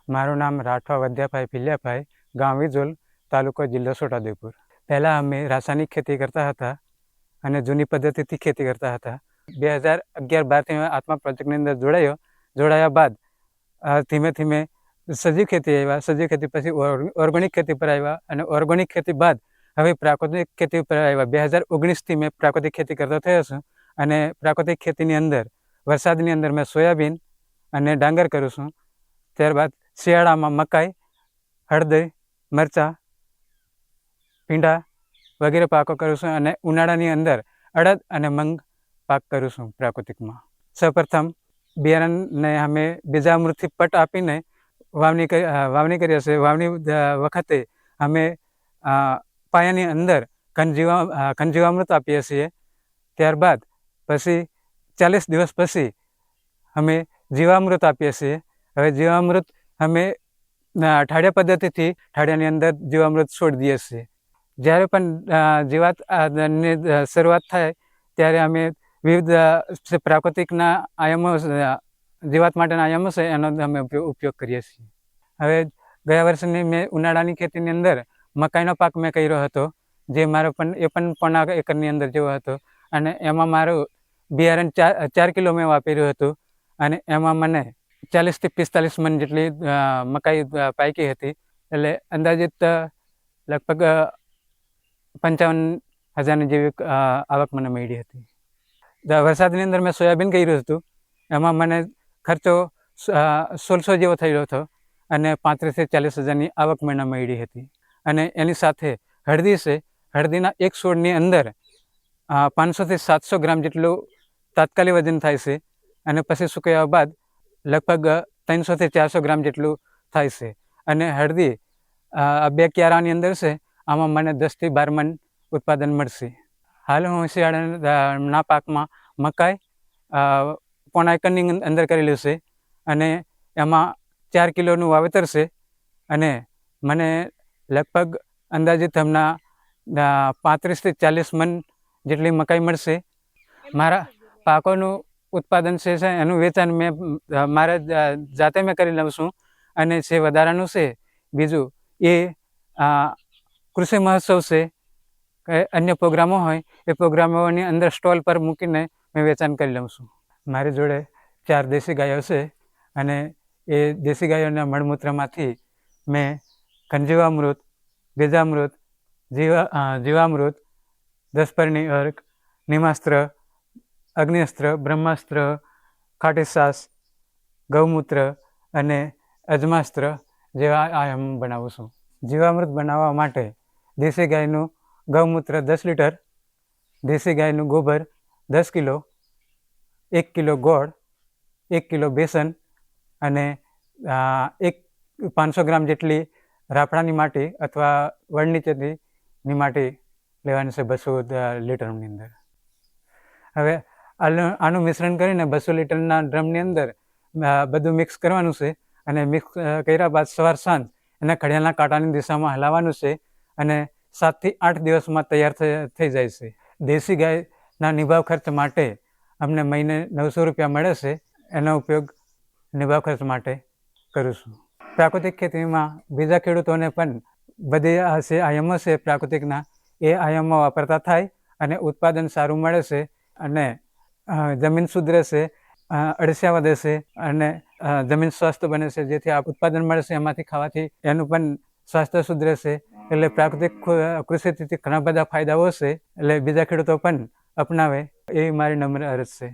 મારું નામ રાઠવા વદ્યાભાઈ પિલ્યાભાઈ, ગામ વિજોલ, તાલુકો જિલ્લો છોટાઉદેપુર. પહેલાં અમે રાસાયણિક ખેતી કરતા હતા અને જૂની પદ્ધતિથી ખેતી કરતા હતા. 2011-12થી આત્મા પ્રોજેક્ટની અંદર જોડાયા બાદ ધીમે ધીમે સજીવ ખેતી આવ્યા. સજીવ ખેતી પછી ઓર્ગેનિક ખેતી પર આવ્યા અને ઓર્ગેનિક ખેતી બાદ હવે પ્રાકૃતિક ખેતી પર આવ્યા. 2019થી મેં પ્રાકૃતિક ખેતી કરતો થયો છું અને પ્રાકૃતિક ખેતીની અંદર વરસાદની અંદર મેં સોયાબીન અને ડાંગર કરું છું. ત્યારબાદ શિયાળામાં મકાઈ, હળદર, મરચાં, ભીંડા વગેરે પાકો કરું છું અને ઉનાળાની અંદર અડદ અને મગ પાક કરું છું પ્રાકૃતિકમાં. સૌપ્રથમ બિયારણને અમે બીજામૃતથી પટ આપીને વાવણી કરીએ છીએ. વાવણી વખતે અમે પાયાની અંદર ઘનજીવામૃત આપીએ છીએ. ત્યારબાદ પછી 40 દિવસ પછી અમે જીવામૃત આપીએ છીએ. હવે જીવામૃત અમે ઠાડિયા પદ્ધતિથી ઠાડિયાની અંદર જીવામૃત છોડી દઈએ છીએ. જ્યારે પણ જીવાતની શરૂઆત થાય ત્યારે અમે વિવિધ પ્રાકૃતિકના આયામો, જીવાત માટેના આયામો છે એનો અમે ઉપયોગ કરીએ છીએ. હવે ગયા વર્ષની મેં ઉનાળાની ખેતીની અંદર મકાઈનો પાક મેં કર્યો હતો, જે મારો એ પણ 1.5 એકરની અંદર જેવો હતો અને એમાં મારું બિયારણ 4 કિલો મેં વાપર્યું હતું અને એમાં મને 40 થી 45 મણ જેટલી મકાઈ પાકી હતી. એટલે અંદાજિત લગભગ 55,000 જેવી આવક મને મળી હતી. વરસાદની અંદર મેં સોયાબીન કર્યું હતું, એમાં મને ખર્ચો 1600 જેવો થયો હતો અને 35,000 થી 40,000ની આવક મને મળી હતી. અને એની સાથે હળદી છે. હળદીના એક છોડની અંદર 500 થી 700 ગ્રામ જેટલું તાત્કાલિક વજન થાય છે અને પછી સુકાયા બાદ લગભગ 300 થી 400 ગ્રામ જેટલું થાય છે. અને હળદી 2 ક્યારાની અંદર છે, આમાં મને 10 થી 12 મણ ઉત્પાદન મળશે. હાલ હું શિયાળાના પાકમાં મકાઈ 1.5 એકરની અંદર કરેલું છે અને એમાં 4 કિલોનું વાવેતર છે અને મને લગભગ અંદાજિત હમણાં 35 થી 40 મણ જેટલી મકાઈ મળશે. મારા પાકોનું ઉત્પાદન છે એનું વેચાણ મેં મારા જાતે મેં કરી લઉં છું. અને જે વધારાનું છે બીજું એ કૃષિ મહોત્સવ છે કે અન્ય પ્રોગ્રામો હોય એ પ્રોગ્રામોની અંદર સ્ટોલ પર મૂકીને મેં વેચાણ કરી લઉં છું. મારી જોડે 4 દેશી ગાયો છે અને એ દેશી ગાયોના મળમૂત્રમાંથી મેં ઘનજીવામૃત, બીજામૃત, જીવામૃત, 10 પરની અર્ક, નિમાસ્ત્ર, અગ્નિઅસ્ત્ર, બ્રહ્માસ્ત્ર, ખાટી છાશ, ગૌમૂત્ર અને અજમાસ્ત્ર જેવા આયામ બનાવું છું. જીવામૃત બનાવવા માટે દેશી ગાયનું ગૌમૂત્ર 10 લીટર, દેશી ગાયનું ગોબર 10 કિલો, 1 કિલો ગોળ, 1 કિલો બેસન અને 500 ગ્રામ જેટલી રાફડાની માટી અથવા વડ નીચેની માટી લેવાની છે 200 લીટરની અંદર. હવે આનું મિશ્રણ કરીને 200 લીટરના ડ્રમની અંદર બધું મિક્સ કરવાનું છે અને મિક્સ કર્યા બાદ સવાર સાંજ એને ઘડિયાળના કાંટાની દિશામાં હલાવવાનું છે અને 7 થી 8 દિવસમાં તૈયાર થઈ જાય છે. દેશી ગાયના નિભાવ ખર્ચ માટે અમને મહિને 900 રૂપિયા મળે છે. એનો ઉપયોગ નિભાવ ખર્ચ માટે કરું છું. પ્રાકૃતિક ખેતીમાં બીજા ખેડૂતોને પણ બધી આયામો છે પ્રાકૃતિકના, એ આયામો વાપરતા થાય અને ઉત્પાદન સારું મળે છે અને જમીન સુધરે છે, અળસિયા વધે છે અને જમીન સ્વસ્થ બને છે. જેથી આ ઉત્પાદન મળે છે એમાંથી ખાવાથી એનું પણ સ્વાસ્થ્ય સુધરે છે. એટલે પ્રાકૃતિક કૃષિથી ઘણા બધા ફાયદાઓ છે. એટલે બીજા ખેડૂતો પણ અપનાવે એવી મારી નમ્ર અરજ છે.